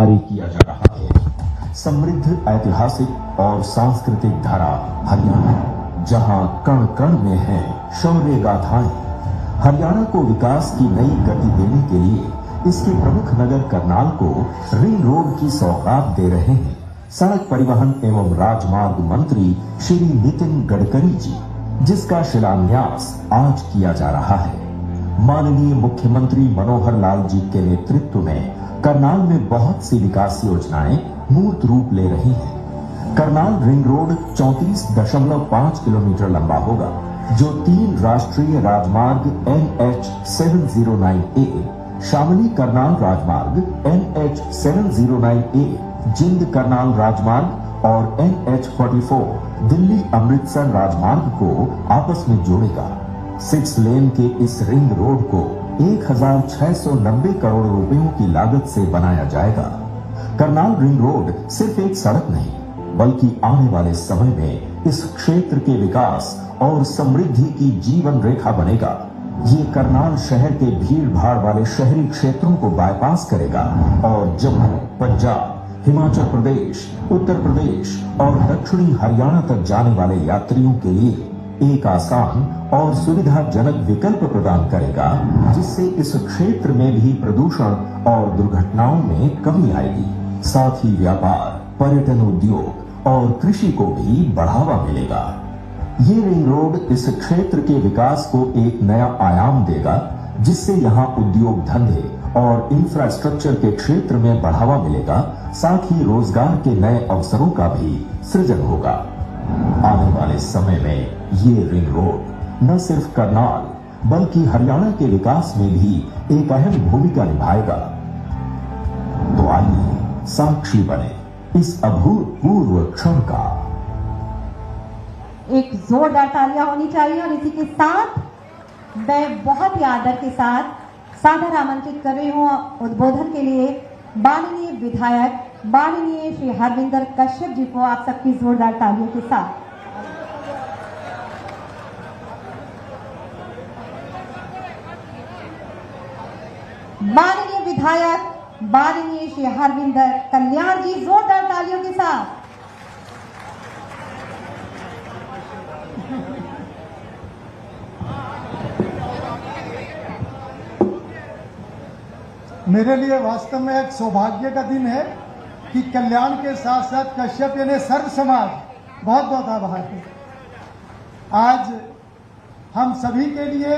जारी किया जा रहा है। समृद्ध ऐतिहासिक और सांस्कृतिक धरा हरियाणा, जहां कण कण में है शौर्य गाथाएं। हरियाणा को विकास की नई गति देने के लिए इसके प्रमुख नगर करनाल को रिंग रोड की सौगात दे रहे हैं सड़क परिवहन एवं राजमार्ग मंत्री श्री नितिन गडकरी जी, जिसका शिलान्यास आज किया जा रहा है। माननीय मुख्यमंत्री मनोहर लाल जी के नेतृत्व में करनाल में बहुत सी विकास योजनाएं मूर्त रूप ले रही हैं। करनाल रिंग रोड 34.5 किलोमीटर लंबा होगा, जो 3 राष्ट्रीय राजमार्ग NH 709A, शामली करनाल राजमार्ग NH 709A, जिंद करनाल राजमार्ग और NH 44 दिल्ली अमृतसर राजमार्ग को आपस में जोड़ेगा। 6 लेन के इस रिंग रोड को 1690 करोड़ रुपयों की लागत से बनाया जाएगा। करनाल रिंग रोड सिर्फ एक सड़क नहीं, बल्कि आने वाले समय में इस क्षेत्र के विकास और समृद्धि की जीवन रेखा बनेगा। ये करनाल शहर के भीड़ भाड़ वाले शहरी क्षेत्रों को बाईपास करेगा और जम्मू, पंजाब, हिमाचल प्रदेश, उत्तर प्रदेश और दक्षिणी हरियाणा तक जाने वाले यात्रियों के लिए एक आसान और सुविधाजनक विकल्प प्रदान करेगा, जिससे इस क्षेत्र में भी प्रदूषण और दुर्घटनाओं में कमी आएगी। साथ ही व्यापार, पर्यटन उद्योग और कृषि को भी बढ़ावा मिलेगा। ये रिंग रोड इस क्षेत्र के विकास को एक नया आयाम देगा, जिससे यहाँ उद्योग धंधे और इंफ्रास्ट्रक्चर के क्षेत्र में बढ़ावा मिलेगा। साथ ही रोजगार के नए अवसरों का भी सृजन होगा। आने वाले समय में ये रिंग रोड न सिर्फ करनाल बल्कि हरियाणा के विकास में भी एक अहम भूमिका निभाएगा। तो आइए साक्षी बने इस अभूतपूर्व क्षण का। एक जोरदार तालियां होनी चाहिए। और इसी के साथ मैं बहुत ही आदर के साथ सादर आमंत्रित कर रही हूँ उद्बोधन के लिए माननीय विधायक माननीय श्री हरविंदर कश्यप जी को, आप सबकी जोरदार तालियों के साथ। माननीय विधायक माननीय श्री हरविंदर कल्याण जी, जोरदार तालियों के साथ। मेरे लिए वास्तव में एक सौभाग्य का दिन है कि कल्याण के साथ साथ कश्यप यानी सर्व समाज, बहुत बहुत आभार है। आज हम सभी के लिए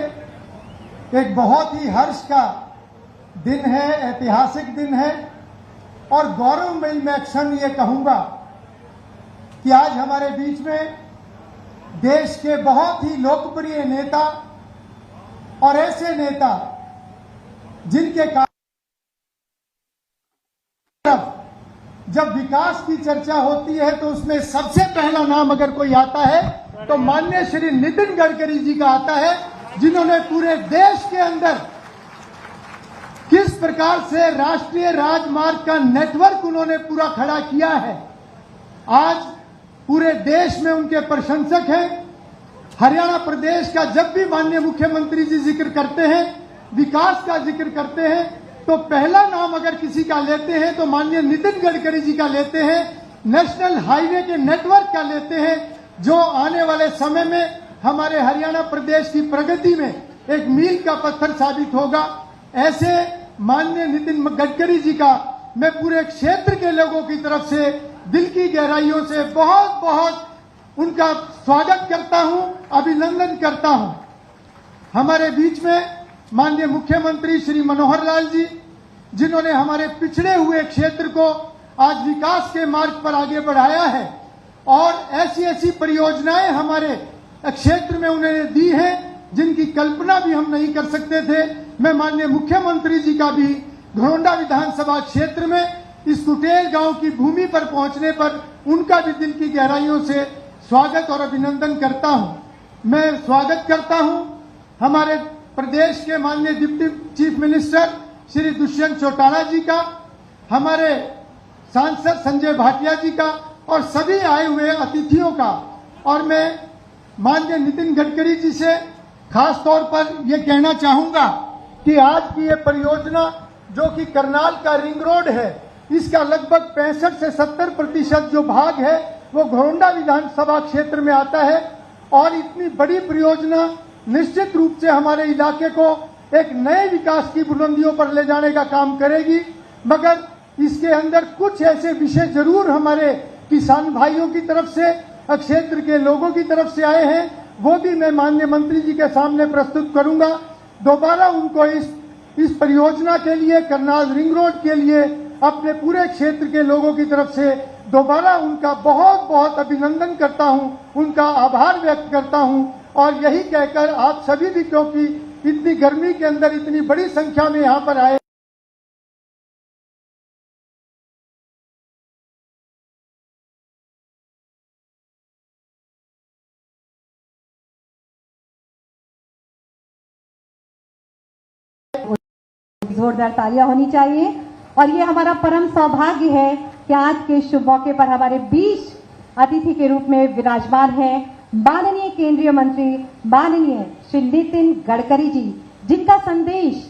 एक बहुत ही हर्ष का दिन है, ऐतिहासिक दिन है और गौरवमयी मैं क्षण ये कहूंगा कि आज हमारे बीच में देश के बहुत ही लोकप्रिय नेता और ऐसे नेता जिनके जब विकास की चर्चा होती है तो उसमें सबसे पहला नाम अगर कोई आता है तो माननीय श्री नितिन गडकरी जी का आता है, जिन्होंने पूरे देश के अंदर किस प्रकार से राष्ट्रीय राजमार्ग का नेटवर्क उन्होंने पूरा खड़ा किया है। आज पूरे देश में उनके प्रशंसक हैं। हरियाणा प्रदेश का जब भी माननीय मुख्यमंत्री जी जिक्र करते हैं, विकास का जिक्र करते हैं, तो पहला नाम अगर किसी का लेते हैं तो माननीय नितिन गडकरी जी का लेते हैं। नेशनल हाईवे के नेटवर्क का लेते हैं, जो आने वाले समय में हमारे हरियाणा प्रदेश की प्रगति में एक मील का पत्थर साबित होगा। ऐसे माननीय नितिन गडकरी जी का मैं पूरे क्षेत्र के लोगों की तरफ से दिल की गहराइयों से बहुत बहुत उनका स्वागत करता हूं, अभिनंदन करता हूं। हमारे बीच में माननीय मुख्यमंत्री श्री मनोहर लाल जी, जिन्होंने हमारे पिछड़े हुए क्षेत्र को आज विकास के मार्ग पर आगे बढ़ाया है और ऐसी ऐसी परियोजनाएं हमारे क्षेत्र में उन्होंने दी हैं जिनकी कल्पना भी हम नहीं कर सकते थे। मैं माननीय मुख्यमंत्री जी का भी घरोंडा विधानसभा क्षेत्र में इस कुटेर गांव की भूमि पर पहुंचने पर उनका भी दिल की गहराइयों से स्वागत और अभिनंदन करता हूं। मैं स्वागत करता हूं हमारे प्रदेश के माननीय deputy chief minister Shri Dushyant Chautala ji का, हमारे सांसद संजय भाटिया जी का और सभी आए हुए अतिथियों का। और मैं माननीय नितिन गडकरी जी से खास तौर पर यह कहना चाहूंगा कि आज की ये परियोजना जो कि करनाल का रिंग रोड है, इसका लगभग 65 से 70% जो भाग है वो घोरंडा विधानसभा क्षेत्र में आता है। और इतनी बड़ी परियोजना निश्चित रूप से हमारे इलाके को एक नए विकास की बुलंदियों पर ले जाने का काम करेगी। मगर इसके अंदर कुछ ऐसे विषय जरूर हमारे किसान भाइयों की तरफ से, क्षेत्र के लोगों की तरफ से आए हैं, वो भी मैं माननीय मंत्री जी के सामने प्रस्तुत करूंगा। दोबारा उनको इस परियोजना के लिए, करनाल रिंग रोड के लिए अपने पूरे क्षेत्र के लोगों की तरफ से दोबारा उनका बहुत बहुत अभिनंदन करता हूं, उनका आभार व्यक्त करता हूं। और यही कहकर आप सभी भी, क्योंकि इतनी गर्मी के अंदर इतनी बड़ी संख्या में यहां पर आए, जोरदार तालियां होनी चाहिए। और ये हमारा परम सौभाग्य है कि आज के शुभ मौके पर हमारे बीच अतिथि के रूप में विराजमान हैं माननीय केंद्रीय मंत्री माननीय श्री नितिन गडकरी जी, जिनका संदेश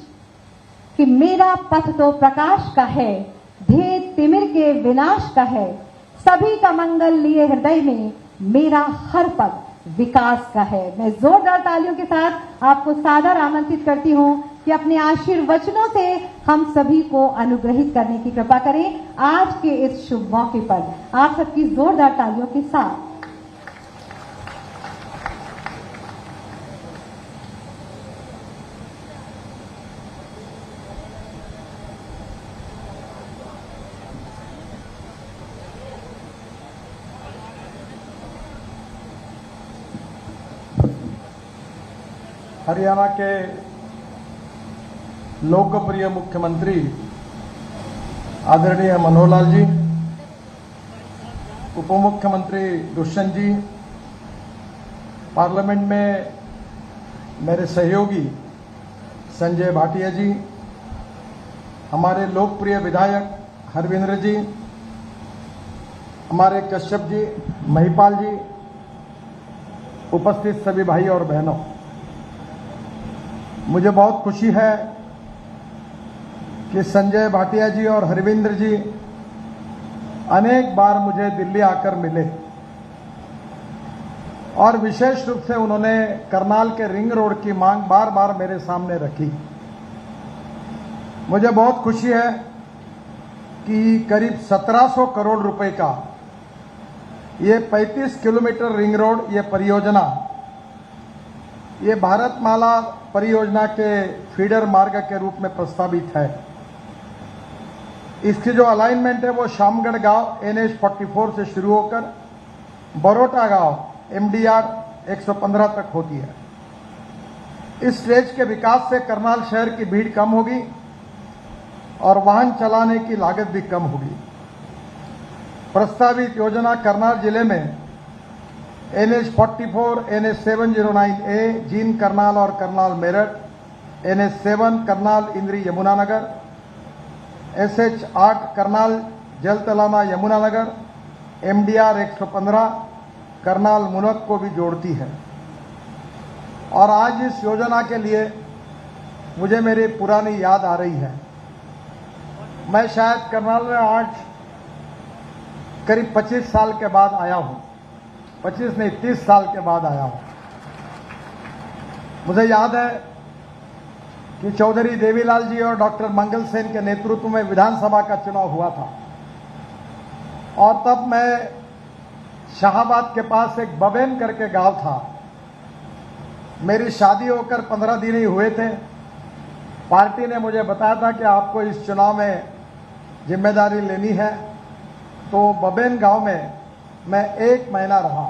कि मेरा पथ तो प्रकाश का है, ध्येय तिमिर के विनाश का है, सभी का मंगल लिए हृदय में, मेरा हर पग विकास का है। मैं जोरदार तालियों के साथ आपको सादर आमंत्रित करती हूं कि अपने आशीर्वचनों से हम सभी को अनुग्रहित करने की कृपा करें आज के इस शुभ मौके पर। आप सबकी जोरदार तालियों के साथ हरियाणा के लोकप्रिय मुख्यमंत्री आदरणीय मनोहर लाल जी, उप मुख्यमंत्री दुष्यंत जी, पार्लियामेंट में मेरे सहयोगी संजय भाटिया जी, हमारे लोकप्रिय विधायक हरविंद्र जी, हमारे कश्यप जी, महिपाल जी, उपस्थित सभी भाई और बहनों, मुझे बहुत खुशी है कि संजय भाटिया जी और हरविंद्र जी अनेक बार मुझे दिल्ली आकर मिले और विशेष रूप से उन्होंने करनाल के रिंग रोड की मांग बार बार मेरे सामने रखी। मुझे बहुत खुशी है कि करीब 1700 करोड़ रुपए का ये 35 किलोमीटर रिंग रोड, ये परियोजना, ये भारतमाला परियोजना के फीडर मार्ग के रूप में प्रस्तावित है। इसकी जो अलाइनमेंट है वो शामगढ़ गांव NH 44 से शुरू होकर बरोटा गांव MDR 115 तक होती है। इस स्ट्रेच के विकास से करनाल शहर की भीड़ कम होगी और वाहन चलाने की लागत भी कम होगी। प्रस्तावित योजना करनाल जिले में NH 44, NH 709A Jind Karnal और करनाल मेरठ, NH 7 करनाल इंद्री यमुनानगर, SH 8 करनाल जलतलाना यमुनानगर, MDR 115 करनाल मुनक को भी जोड़ती है। और आज इस योजना के लिए मुझे मेरी पुरानी याद आ रही है। मैं शायद करनाल में आज करीब 25 साल के बाद आया हूं, 25 नहीं 30 साल के बाद आया हूं। मुझे याद है कि चौधरी देवीलाल जी और डॉक्टर मंगल सेन के नेतृत्व में विधानसभा का चुनाव हुआ था और तब मैं शाहाबाद के पास एक बबेन करके गांव था। मेरी शादी होकर 15 दिन ही हुए थे। पार्टी ने मुझे बताया था कि आपको इस चुनाव में जिम्मेदारी लेनी है, तो बबेन गांव में मैं 1 महीना रहा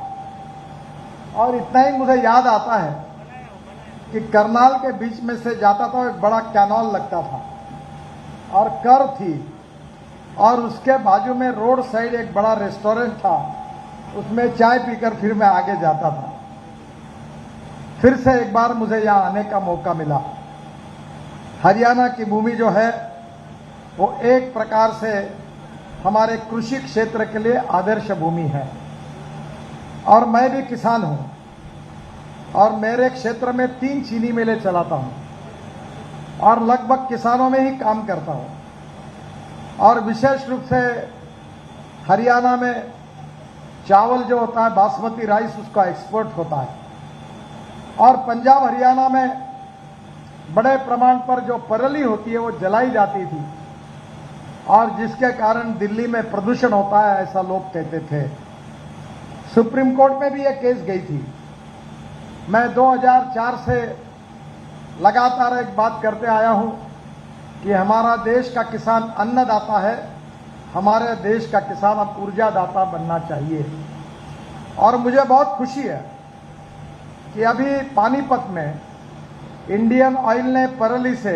और इतना ही मुझे याद आता है कि करनाल के बीच में से जाता था, एक बड़ा कैनाल लगता था और कर थी और उसके बाजू में रोड साइड एक बड़ा रेस्टोरेंट था, उसमें चाय पीकर फिर मैं आगे जाता था। फिर से एक बार मुझे यहां आने का मौका मिला। हरियाणा की भूमि जो है वो एक प्रकार से हमारे कृषि क्षेत्र के लिए आदर्श भूमि है और मैं भी किसान हूं और मेरे क्षेत्र में 3 चीनी मिलें चलाता हूं और लगभग किसानों में ही काम करता हूं। और विशेष रूप से हरियाणा में चावल जो होता है बासमती राइस उसका एक्सपोर्ट होता है, और पंजाब हरियाणा में बड़े प्रमाण पर जो परली होती है वो जलाई जाती थी, और जिसके कारण दिल्ली में प्रदूषण होता है ऐसा लोग कहते थे। सुप्रीम कोर्ट में भी यह केस गई थी। मैं 2004 से लगातार एक बात करते आया हूं कि हमारा देश का किसान अन्नदाता है, हमारे देश का किसान अब ऊर्जादाता बनना चाहिए। और मुझे बहुत खुशी है कि अभी पानीपत में इंडियन ऑयल ने परली से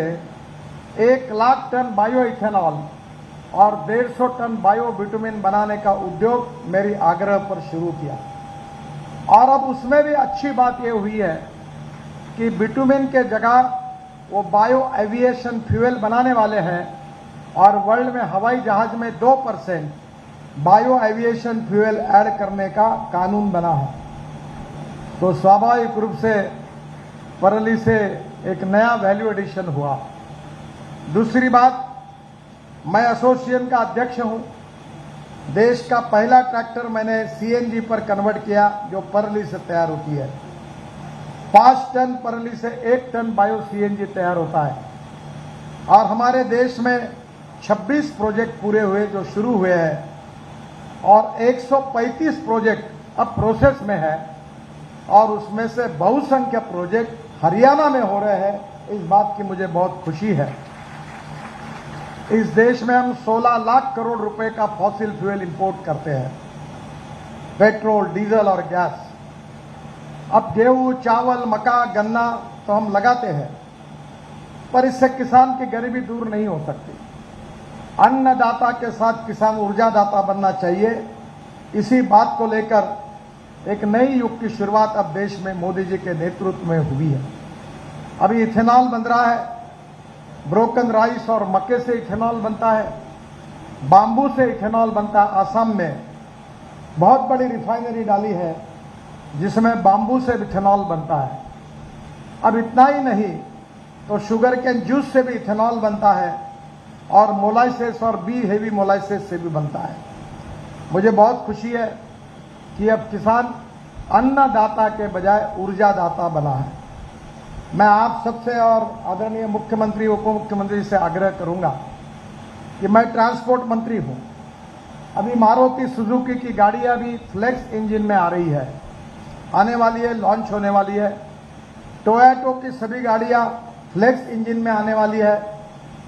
1 लाख टन बायो इथेनॉल और 150 टन बायो बिटुमिन बनाने का उद्योग मेरी आग्रह पर शुरू किया। और अब उसमें भी अच्छी बात यह हुई है कि बिटुमिन के जगह वो बायो एविएशन फ्यूल बनाने वाले हैं, और वर्ल्ड में हवाई जहाज में 2% बायो एविएशन फ्यूल ऐड करने का कानून बना है। तो स्वाभाविक रूप से परली से एक नया वैल्यू एडिशन हुआ। दूसरी बात, मैं एसोसिएशन का अध्यक्ष हूं। देश का पहला ट्रैक्टर मैंने सीएनजी पर कन्वर्ट किया जो परली से तैयार होती है। 5 टन परली से 1 टन बायो सीएनजी तैयार होता है। और हमारे देश में 26 प्रोजेक्ट पूरे हुए जो शुरू हुए हैं, और 135 प्रोजेक्ट अब प्रोसेस में है, और उसमें से बहुसंख्यक प्रोजेक्ट हरियाणा में हो रहे हैं। इस बात की मुझे बहुत खुशी है। इस देश में हम 16 लाख करोड़ रुपए का फॉसिल फ्यूल इंपोर्ट करते हैं, पेट्रोल, डीजल और गैस। अब गेहूं, चावल, मक्का, गन्ना तो हम लगाते हैं, पर इससे किसान की गरीबी दूर नहीं हो सकती। अन्नदाता के साथ किसान ऊर्जादाता बनना चाहिए। इसी बात को लेकर एक नई युग की शुरुआत अब देश में मोदी जी के नेतृत्व में हुई है। अभी इथेनॉल बन रहा है, ब्रोकन राइस और मक्के से इथेनॉल बनता है, बांबू से इथेनॉल बनता है। असम में बहुत बड़ी रिफाइनरी डाली है जिसमें बांबू से इथेनॉल बनता है। अब इतना ही नहीं तो शुगर कैन जूस से भी इथेनॉल बनता है, और मोलाइसेस और बी हेवी मोलाइसेस से भी बनता है। मुझे बहुत खुशी है कि अब किसान अन्नदाता के बजाय ऊर्जादाता बना है। मैं आप सबसे और आदरणीय मुख्यमंत्री, उप मुख्यमंत्री से आग्रह करूंगा कि मैं ट्रांसपोर्ट मंत्री हूं। अभी मारुति सुजुकी की गाड़ियां भी फ्लेक्स इंजन में आ रही है, आने वाली है, लॉन्च होने वाली है। टोयोटो की सभी गाड़ियां फ्लेक्स इंजन में आने वाली है,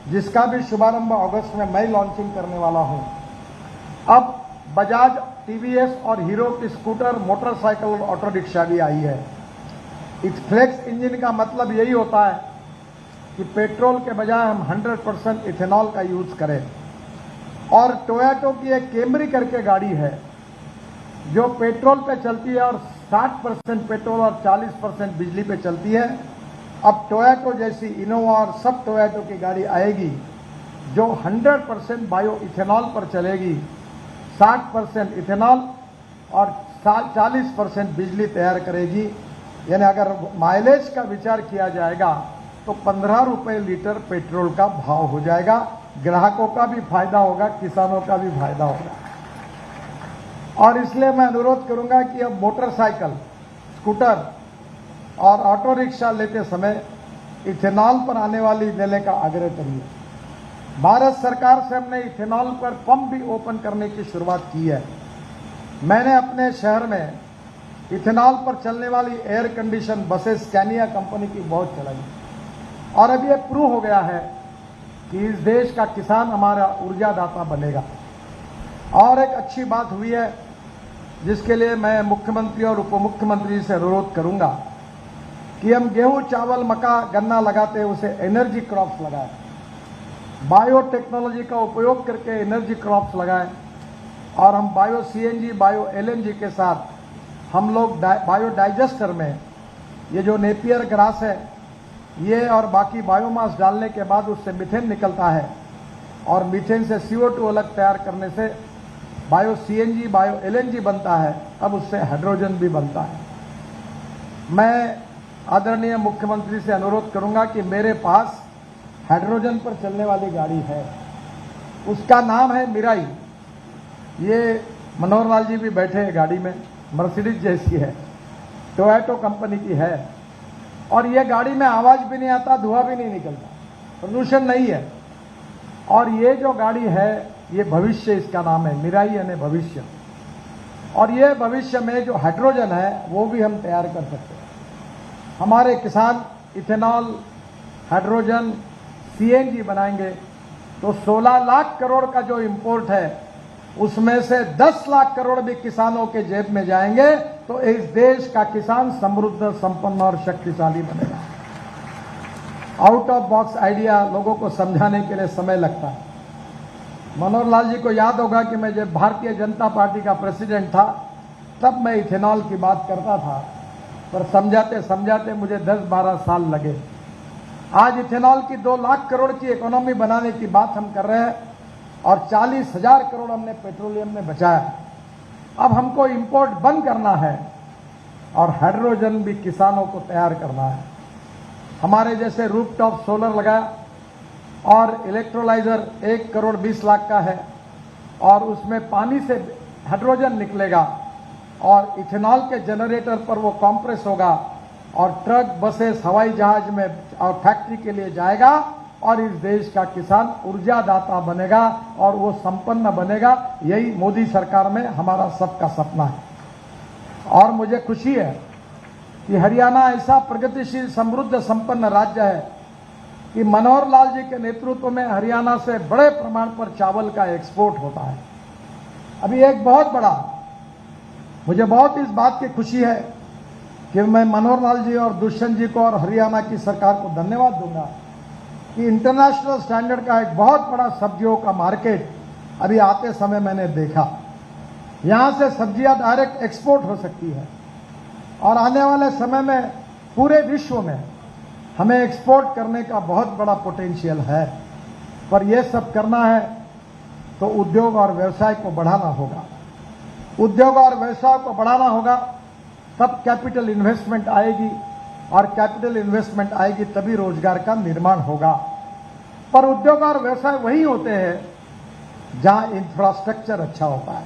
जिसका भी शुभारंभ अगस्त में मैं लॉन्चिंग करने वाला हूं। अब बजाज, टीवीएस और हीरो की स्कूटर, मोटरसाइकिल और ऑटो रिक्शा भी आई है। इस फ्लेक्स इंजन का मतलब यही होता है कि पेट्रोल के बजाय हम 100% इथेनॉल का यूज करें। और टोयोटो की एक कैमरी करके गाड़ी है जो पेट्रोल पे चलती है, और 60% पेट्रोल और 40% बिजली पे चलती है। अब टोयोटो जैसी इनोवा और सब टोयोटो की गाड़ी आएगी जो 100% बायो इथेनॉल पर चलेगी, 60% इथेनॉल और 40% बिजली तैयार करेगी। यानी अगर माइलेज का विचार किया जाएगा तो 15 रुपए लीटर पेट्रोल का भाव हो जाएगा। ग्राहकों का भी फायदा होगा, किसानों का भी फायदा होगा। और इसलिए मैं अनुरोध करूंगा कि अब मोटरसाइकिल, स्कूटर और ऑटो रिक्शा लेते समय इथेनॉल पर आने वाली लेने का आग्रह करिए। भारत सरकार से हमने इथेनॉल पर पंप भी ओपन करने की शुरुआत की है। मैंने अपने शहर में इथेनॉल पर चलने वाली air condition buses Scania company की बहुत चलाई, और अब यह प्रूव हो गया है कि इस देश का किसान हमारा ऊर्जादाता बनेगा। और एक अच्छी बात हुई है जिसके लिए मैं मुख्यमंत्री और उप मुख्यमंत्री से अनुरोध करूंगा कि हम गेहूं, चावल, मक्का, गन्ना लगाते हैं उसे एनर्जी क्रॉप्स लगाएं, बायोटेक्नोलॉजी का उपयोग करके एनर्जी क्रॉप्स लगाएं, और हम बायो सीएनजी, बायो एलएनजी के साथ हम लोग बायो डाइजेस्टर में ये जो नेपियर ग्रास है ये और बाकी बायोमास डालने के बाद उससे मीथेन निकलता है, और मीथेन से CO2 अलग तैयार करने से बायो सीएनजी, बायो एलएनजी बनता है। अब उससे हाइड्रोजन भी बनता है। मैं आदरणीय मुख्यमंत्री से अनुरोध करूंगा कि मेरे पास हाइड्रोजन पर चलने वाली गाड़ी है, उसका नाम है मिराई। ये मनोहर लाल जी भी बैठे हैं गाड़ी में, मर्सिडीज जैसी है, टोयोटो कंपनी की है। और ये गाड़ी में आवाज भी नहीं आता, धुआं भी नहीं निकलता, प्रदूषण नहीं है। और ये जो गाड़ी है ये भविष्य, इसका नाम है मिराई यानी भविष्य। और ये भविष्य में जो हाइड्रोजन है वो भी हम तैयार कर सकते हैं। हमारे किसान इथेनॉल, हाइड्रोजन, सीएनजी बनाएंगे तो 16 लाख करोड़ का जो इंपोर्ट है उसमें से 10 लाख करोड़ भी किसानों के जेब में जाएंगे तो इस देश का किसान समृद्ध, संपन्न और शक्तिशाली बनेगा। आउट ऑफ बॉक्स आइडिया लोगों को समझाने के लिए समय लगता है। मनोहर लाल जी को याद होगा कि मैं जब भारतीय जनता पार्टी का प्रेसिडेंट था तब मैं इथेनॉल की बात करता था, पर समझाते समझाते मुझे 10-12 साल लगे। आज इथेनॉल की 2 लाख करोड़ की इकोनॉमी बनाने की बात हम कर रहे हैं और 40,000 करोड़ हमने पेट्रोलियम में बचाया। अब हमको इंपोर्ट बंद करना है और हाइड्रोजन भी किसानों को तैयार करना है। हमारे जैसे रूफटॉप सोलर लगाया और इलेक्ट्रोलाइजर 1 करोड़ 20 लाख का है और उसमें पानी से हाइड्रोजन निकलेगा और इथेनॉल के जनरेटर पर वो कंप्रेस होगा और ट्रक, बसेस, हवाई जहाज में और फैक्ट्री के लिए जाएगा और इस देश का किसान ऊर्जादाता बनेगा और वो संपन्न बनेगा। यही मोदी सरकार में हमारा सबका सपना है। और मुझे खुशी है कि हरियाणा ऐसा प्रगतिशील, समृद्ध, संपन्न राज्य है कि मनोहर लाल जी के नेतृत्व में हरियाणा से बड़े प्रमाण पर चावल का एक्सपोर्ट होता है। अभी एक बहुत बड़ा, मुझे बहुत इस बात की खुशी है कि मैं मनोहर लाल जी और दुष्यंत जी को और हरियाणा की सरकार को धन्यवाद दूंगा कि इंटरनेशनल स्टैंडर्ड का एक बहुत बड़ा सब्जियों का मार्केट अभी आते समय मैंने देखा। यहां से सब्जियां डायरेक्ट एक्सपोर्ट हो सकती है और आने वाले समय में पूरे विश्व में हमें एक्सपोर्ट करने का बहुत बड़ा पोटेंशियल है। पर यह सब करना है तो उद्योग और व्यवसाय को बढ़ाना होगा। उद्योग और व्यवसाय को बढ़ाना होगा तब कैपिटल इन्वेस्टमेंट आएगी और कैपिटल इन्वेस्टमेंट आएगी तभी रोजगार का निर्माण होगा। पर उद्योग और व्यवसाय वही होते हैं जहां इंफ्रास्ट्रक्चर अच्छा होता है,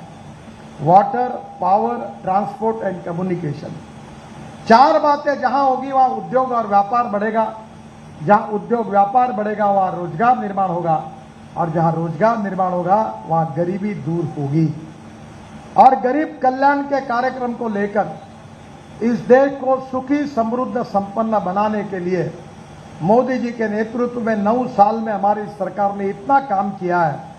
water, power, transport and communication. 4 बातें जहां होगी वहां उद्योग और व्यापार बढ़ेगा। जहां उद्योग व्यापार बढ़ेगा वहां रोजगार निर्माण होगा और जहां रोजगार निर्माण होगा वहां गरीबी दूर होगी। और गरीब कल्याण के कार्यक्रम को लेकर इस देश को सुखी, समृद्ध, संपन्न बनाने के लिए मोदी जी के नेतृत्व में 9 साल में हमारी सरकार ने इतना काम किया है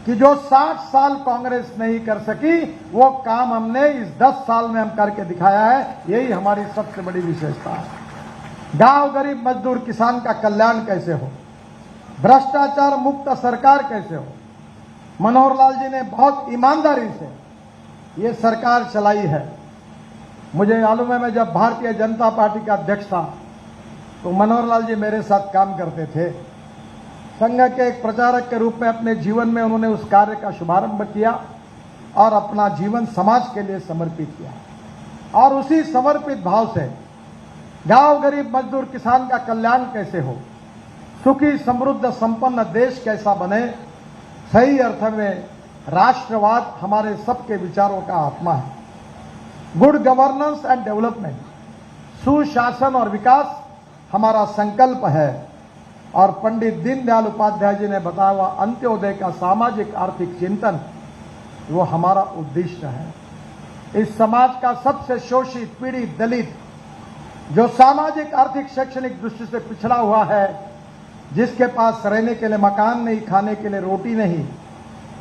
कि जो 60 साल कांग्रेस नहीं कर सकी वो काम हमने इस 10 साल में हम करके दिखाया है। यही हमारी सबसे बड़ी विशेषता है। गांव, गरीब, मजदूर, किसान का कल्याण कैसे हो, भ्रष्टाचार मुक्त सरकार कैसे हो। मनोहर लाल जी ने बहुत ईमानदारी से ये सरकार चलाई है। मुझे मालूम है, मैं जब भारतीय जनता पार्टी का अध्यक्ष था तो मनोहर लाल जी मेरे साथ काम करते थे। संघ के एक प्रचारक के रूप में अपने जीवन में उन्होंने उस कार्य का शुभारंभ किया और अपना जीवन समाज के लिए समर्पित किया। और उसी समर्पित भाव से गांव, गरीब, मजदूर, किसान का कल्याण कैसे हो, सुखी, समृद्ध, संपन्न देश कैसा बने, सही अर्थ में राष्ट्रवाद हमारे सबके विचारों का आत्मा है। गुड गवर्नेंस एंड डेवलपमेंट, सुशासन और विकास हमारा संकल्प है। और पंडित दीनदयाल उपाध्याय जी ने बताया हुआ अंत्योदय का सामाजिक आर्थिक चिंतन वो हमारा उद्देश्य है। इस समाज का सबसे शोषित, पीड़ित, दलित, जो सामाजिक, आर्थिक, शैक्षणिक दृष्टि से पिछड़ा हुआ है, जिसके पास रहने के लिए मकान नहीं, खाने के लिए रोटी नहीं,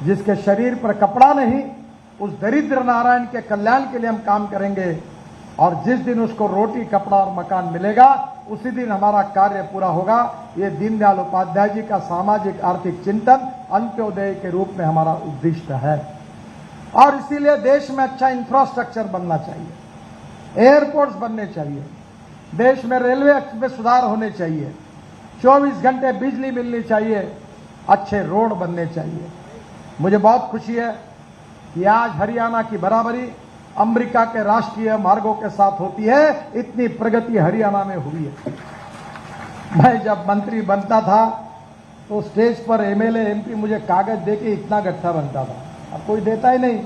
जिसके शरीर पर कपड़ा नहीं, उस दरिद्र नारायण के कल्याण के लिए हम काम करेंगे। और जिस दिन उसको रोटी, कपड़ा और मकान मिलेगा उसी दिन हमारा कार्य पूरा होगा। ये दीनदयाल उपाध्याय जी का सामाजिक आर्थिक चिंतन अंत्योदय के रूप में हमारा उद्देश्य है। और इसीलिए देश में अच्छा इंफ्रास्ट्रक्चर बनना चाहिए, एयरपोर्ट्स बनने चाहिए, देश में रेलवे में सुधार होने चाहिए, 24 घंटे बिजली मिलनी चाहिए, अच्छे रोड बनने चाहिए। मुझे बहुत खुशी है कि आज हरियाणा की बराबरी अमेरिका के राष्ट्रीय मार्गों के साथ होती है। इतनी प्रगति हरियाणा में हुई है। मैं जब मंत्री बनता था तो स्टेज पर एमएलए एमपी मुझे कागज दे के इतना गट्ठा बनता था, अब कोई देता ही नहीं।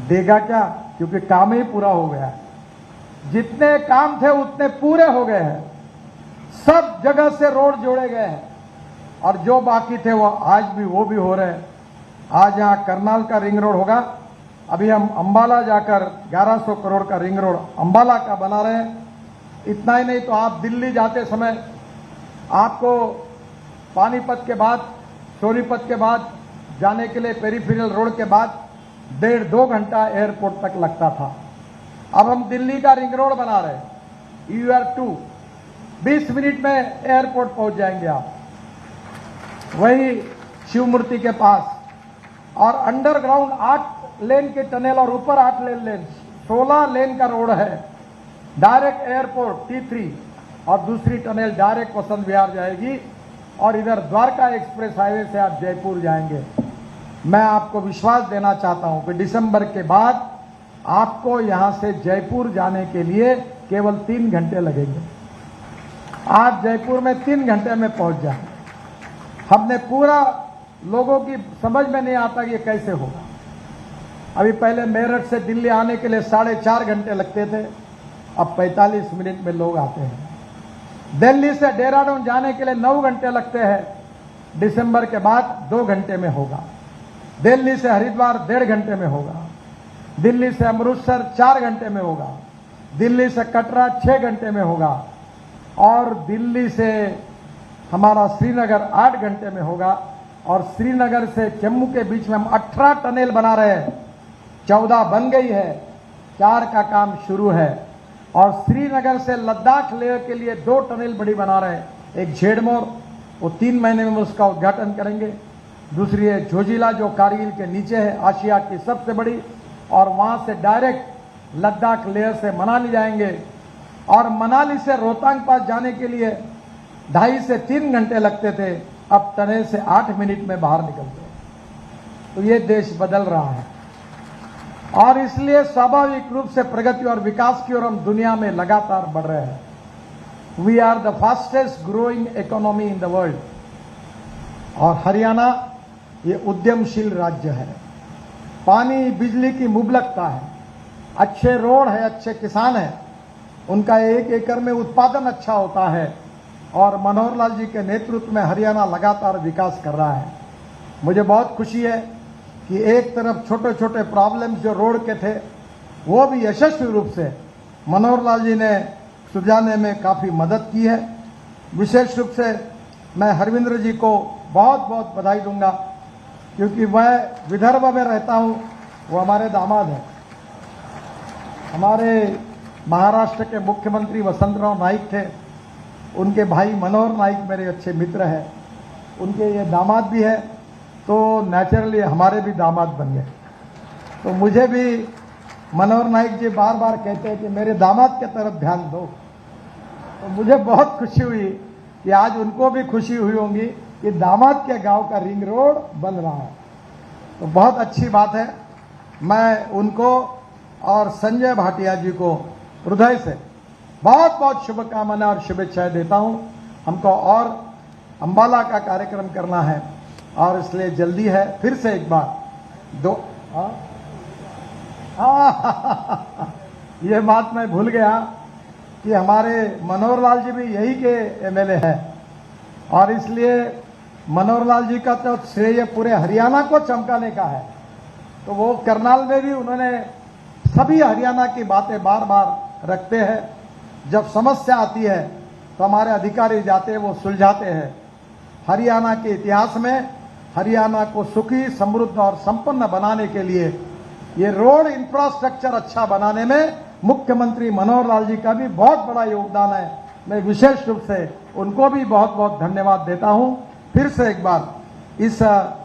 देगा क्या, क्योंकि काम ही पूरा हो गया है। जितने काम थे उतने पूरे हो गए हैं, सब जगह से रोड जोड़े गए हैं और जो बाकी थे वो आज भी हो रहे हैं। आज यहाँ करनाल का रिंग रोड होगा, अभी हम अंबाला जाकर 1100 करोड़ का रिंग रोड अंबाला का बना रहे हैं। इतना ही नहीं तो आप दिल्ली जाते समय आपको पानीपत के बाद, सोनीपत के बाद जाने के लिए पेरीफेरल रोड के बाद 1.5-2 घंटा एयरपोर्ट तक लगता था। अब हम दिल्ली का रिंग रोड बना रहे हैं, UR2, 20 मिनट में एयरपोर्ट पहुंच जाएंगे आप, वही शिव मूर्ति के पास। और अंडरग्राउंड 8 लेन के टनल और ऊपर 8 लेन 16 लेन का रोड है। डायरेक्ट एयरपोर्ट T3 और दूसरी टनल डायरेक्ट वसंत विहार जाएगी और इधर द्वारका एक्सप्रेस हाईवे से आप जयपुर जाएंगे। मैं आपको विश्वास देना चाहता हूं कि दिसंबर के बाद आपको यहां से जयपुर जाने के लिए केवल 3 घंटे लगेंगे। आप जयपुर में 3 घंटे में पहुंच जाएंगे। हमने पूरा, लोगों की समझ में नहीं आता कि ये कैसे होगा। अभी पहले मेरठ से दिल्ली आने के लिए 4.5 घंटे लगते थे, अब 45 मिनट में लोग आते हैं। दिल्ली से देहरादून जाने के लिए 9 घंटे लगते हैं, दिसंबर के बाद 2 घंटे में होगा। दिल्ली से हरिद्वार 1.5 घंटे में होगा। दिल्ली से अमृतसर 4 घंटे में होगा। दिल्ली से कटरा 6 घंटे में होगा और दिल्ली से हमारा श्रीनगर 8 घंटे में होगा। और श्रीनगर से जम्मू के बीच में हम 18 टनल बना रहे हैं, 14 बन गई है, 4 का काम शुरू है। और श्रीनगर से लद्दाख लेह के लिए 2 टनल बड़ी बना रहे हैं, एक झेड़मोर, वो 3 महीने में उसका उद्घाटन करेंगे। दूसरी है जोजिला जो कारगिल के नीचे है, आशिया की सबसे बड़ी, और वहां से डायरेक्ट लद्दाख लेह से मनाली जाएंगे। और मनाली से रोहतांग पास जाने के लिए 2.5 से 3 घंटे लगते थे, अब टनल से 8 मिनट में बाहर निकलते हैं। तो ये देश बदल रहा है और इसलिए स्वाभाविक रूप से प्रगति और विकास की ओर हम दुनिया में लगातार बढ़ रहे हैं। We are the fastest growing economy in the world. और हरियाणा ये उद्यमशील राज्य है, पानी बिजली की मुबलकता है, अच्छे रोड है, अच्छे किसान है, उनका 1 एकड़ में उत्पादन अच्छा होता है और मनोहर लाल जी के नेतृत्व में हरियाणा लगातार विकास कर रहा है। मुझे बहुत खुशी है कि एक तरफ छोटे छोटे प्रॉब्लम्स जो रोड के थे वो भी यशस्वी रूप से मनोहर लाल जी ने सुलझाने में काफ़ी मदद की है। विशेष रूप से मैं हरविंद्र जी को बहुत बहुत बधाई दूंगा, क्योंकि मैं विदर्भ में रहता हूं, वो हमारे दामाद हैं। हमारे महाराष्ट्र के मुख्यमंत्री वसंतराव नाइक थे, उनके भाई मनोहर नाइक मेरे अच्छे मित्र हैं, उनके ये दामाद भी है, तो नेचुरली हमारे भी दामाद बन गए। तो मुझे भी मनोहर नाइक जी बार बार कहते हैं कि मेरे दामाद की तरफ ध्यान दो। तो मुझे बहुत खुशी हुई कि आज उनको भी खुशी हुई होगी कि दामाद के गांव का रिंग रोड बन रहा है। तो बहुत अच्छी बात है। मैं उनको और संजय भाटिया जी को हृदय से बहुत बहुत शुभकामनाएं और शुभेच्छाएं देता हूं। हमको और अंबाला का कार्यक्रम करना है और इसलिए जल्दी है। फिर से एक बार ये बात मैं भूल गया कि हमारे मनोहर लाल जी भी यही के एमएलए हैं और इसलिए मनोहर लाल जी का तो श्रेय पूरे हरियाणा को चमकाने का है। तो वो करनाल में भी उन्होंने सभी हरियाणा की बातें बार बार रखते हैं। जब समस्या आती है तो हमारे अधिकारी जाते हैं, वो सुलझाते हैं। हरियाणा के इतिहास में हरियाणा को सुखी, समृद्ध और संपन्न बनाने के लिए ये रोड इंफ्रास्ट्रक्चर अच्छा बनाने में मुख्यमंत्री मनोहर लाल जी का भी बहुत बड़ा योगदान है। मैं विशेष रूप से उनको भी बहुत बहुत धन्यवाद देता हूं। फिर से एक बार इस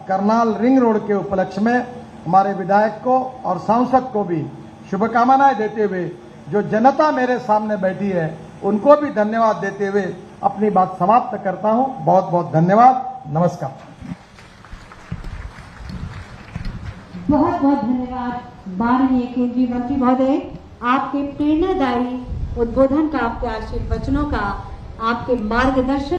करनाल रिंग रोड के उपलक्ष्य में हमारे विधायक को और सांसद को भी शुभकामनाएं देते हुए जो जनता मेरे सामने बैठी है उनको भी धन्यवाद देते हुए अपनी बात समाप्त करता हूं। बहुत बहुत धन्यवाद। नमस्कार। बहुत बहुत धन्यवाद माननीय केंद्रीय मंत्री महोदय, आपके प्रेरणादायी उद्बोधन का, आपके आशीर्वचनों का, आपके मार्गदर्शन